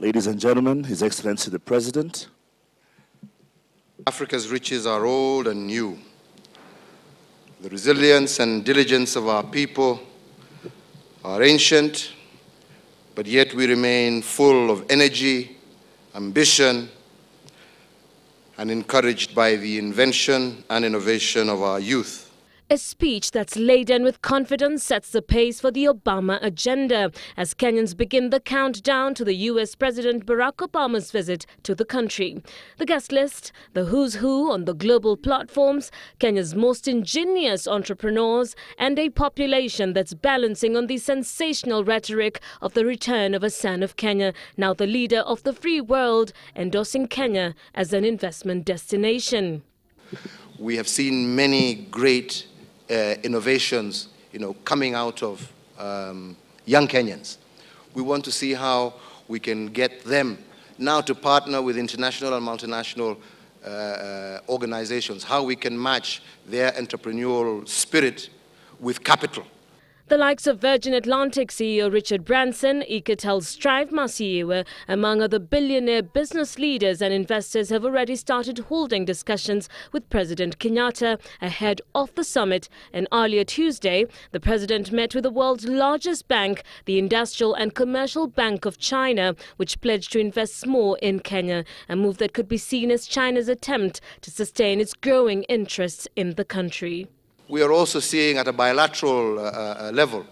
Ladies and gentlemen, His Excellency the President. Africa's riches are old and new. The resilience and diligence of our people are ancient, but yet we remain full of energy, ambition, and encouraged by the invention and innovation of our youth. A speech that's laden with confidence sets the pace for the Obama agenda as Kenyans begin the countdown to the U.S. President Barack Obama's visit to the country. The guest list, the who's who on the global platforms, Kenya's most ingenious entrepreneurs, and a population that's balancing on the sensational rhetoric of the return of a son of Kenya, now the leader of the free world, endorsing Kenya as an investment destination. We have seen many great innovations, coming out of young Kenyans. We want to see how we can get them now to partner with international and multinational organizations, how we can match their entrepreneurial spirit with capital. The likes of Virgin Atlantic CEO Richard Branson, Ecotel's Strive Masiyiwa, among other billionaire business leaders and investors have already started holding discussions with President Kenyatta ahead of the summit. And earlier Tuesday, the president met with the world's largest bank, the Industrial and Commercial Bank of China, which pledged to invest more in Kenya, a move that could be seen as China's attempt to sustain its growing interests in the country. We are also seeing at a bilateral level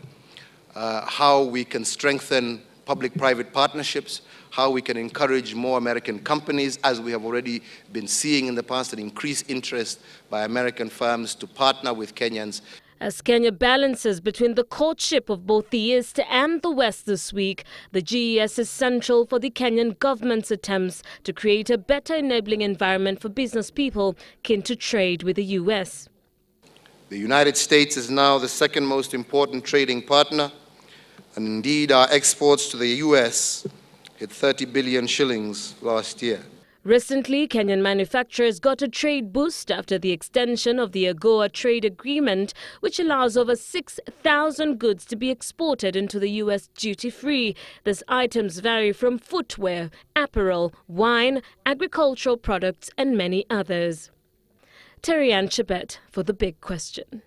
how we can strengthen public-private partnerships, how we can encourage more American companies, as we have already been seeing in the past, an increased interest by American firms to partner with Kenyans. As Kenya balances between the courtship of both the East and the West this week, the GES is central for the Kenyan government's attempts to create a better enabling environment for business people keen to trade with the U.S. The United States is now the second most important trading partner, and indeed our exports to the U.S. hit 30 billion shillings last year. Recently, Kenyan manufacturers got a trade boost after the extension of the AGOA trade agreement, which allows over 6,000 goods to be exported into the U.S. duty-free. These items vary from footwear, apparel, wine, agricultural products, and many others. Terry Ann Chibet for The Big Question.